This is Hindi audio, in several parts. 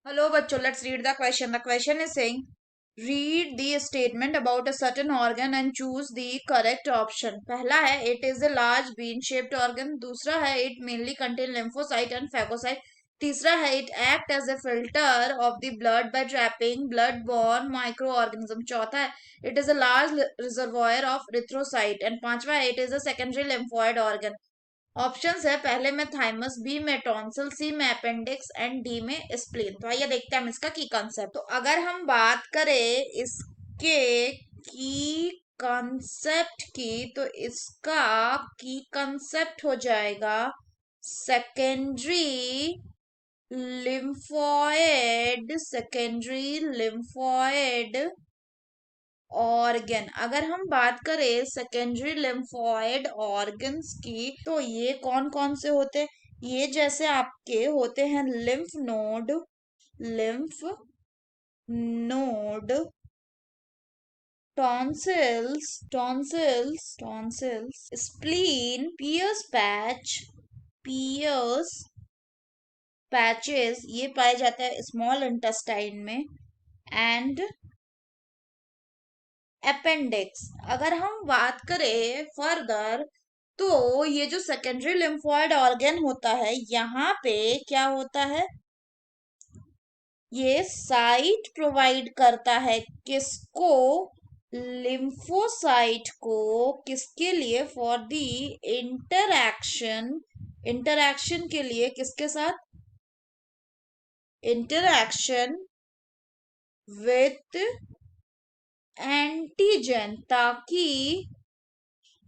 Hello, bachcho. Let's read the question. The question is saying, read the statement about a certain organ and choose the correct option. पहला है it is a large bean-shaped organ. दूसरा है it mainly contain lymphocyte and phagocyte. तीसरा है it act as a filter of the blood by trapping blood-borne microorganism. चौथा है it is a large reservoir of erythrocyte. And पांचवा है it is a secondary lymphoid organ. Options है पहले में थाइमस, बी में टॉन्सिल, सी में अपेंडिक्स एंड डी में स्प्लीन। तो आइए देखते हैं हम इसका की कंसेप्ट। तो अगर हम बात करें इसके की कंसेप्ट की तो इसका की कंसेप्ट हो जाएगा सेकेंडरी लिम्फोइड ऑर्गन। अगर हम बात करें सेकेंडरी लिम्फोइड ऑर्गन्स की तो ये कौन कौन से होते हैं? ये जैसे आपके होते हैं lymph node, tonsils, spleen, Peyer's patches, ये पाए जाते हैं स्मॉल इंटेस्टाइन में, एंड अपेंडिक्स। अगर हम बात करें फर्दर तो ये जो सेकेंडरी लिम्फोइड ऑर्गन होता है यहाँ पे क्या होता है, ये साइट प्रोवाइड करता है किसको? लिम्फोसाइट को। किसके लिए? फॉर द इंटरैक्शन के लिए किसके साथ? इंटरैक्शन विथ एंटीजन, ताकि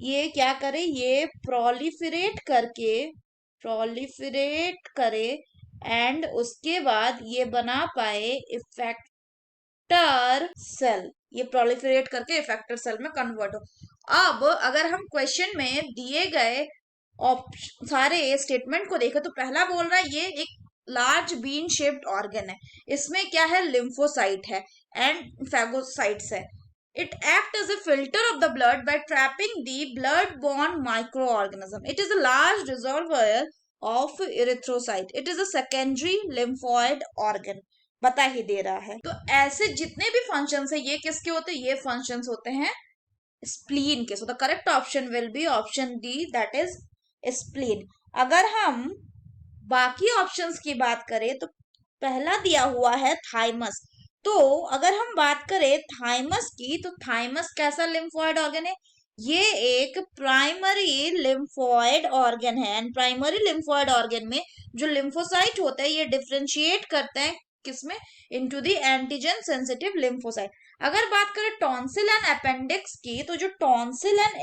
ये क्या करे, ये प्रोलिफरेट करे एंड उसके बाद ये बना पाए इफेक्टर सेल, ये प्रोलिफरेट करके इफेक्टर सेल में कन्वर्ट हो। अब अगर हम क्वेश्चन में दिए गए सारे स्टेटमेंट को देखें तो पहला बोल रहा है ये एक लार्ज बीन शेप्ड ऑर्गन है, इसमें क्या है? लिम्फोसाइट है एंड फैगोसाइट्स है। It acts as a filter of the blood by trapping the blood-borne microorganism. It is a large reservoir of erythrocyte. It is a secondary lymphoid organ. बता ही दे रहा है। तो ऐसे जितने भी फंक्शंस है ये किसके होते हैं? ये फंक्शंस होते हैं स्प्लीन के। So the correct option will be option D, that is spleen. अगर हम बाकी ऑप्शंस की बात करें तो पहला दिया हुआ है थाइमस। तो अगर हम बात करें थाइमस की तो थाइमस कैसा लिम्फोइड ऑर्गन है? ये एक प्राइमरी लिम्फोइड ऑर्गन है एंड प्राइमरी लिम्फोइड ऑर्गन में जो लिम्फोसाइट होता है ये डिफरेंशिएट करता है किसमें? Into the antigen sensitive lymphocyte. अगर बात करें टॉन्सिल एंड अपेंडिक्स की तो जो टॉन्सिल एंड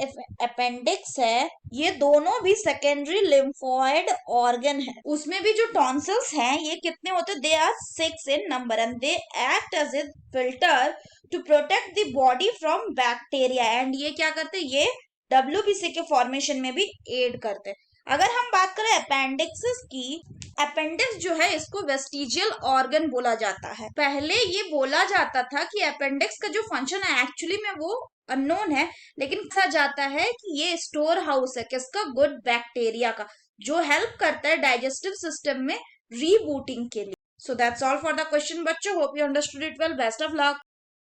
अपेंडिक्स है ये दोनों भी सेकेंडरी लिम्फोइड ऑर्गन है। उसमें भी जो टॉन्सिल्स हैं ये कितने होते हैं? They are 6 in number and they act as a filter to protect the body from bacteria. And ये क्या करते हैं? ये WBC के फॉर्मेशन में भी एड करते हैं। अगर हम बात करें अपेंडिक्स की, अपेंडिक्स जो है इसको वेस्टिजियल ऑर्गन बोला जाता है। पहले ये बोला जाता था कि अपेंडिक्स का जो फंक्शन है एक्चुअली में वो अननोन है, लेकिन कहा जाता है कि ये स्टोर हाउस है किसका? गुड बैक्टीरिया का, जो हेल्प करता है डाइजेस्टिव सिस्टम में रीबूटिंग के लिए। So that's all for the question बच्चों, hope you understood it well, best of luck.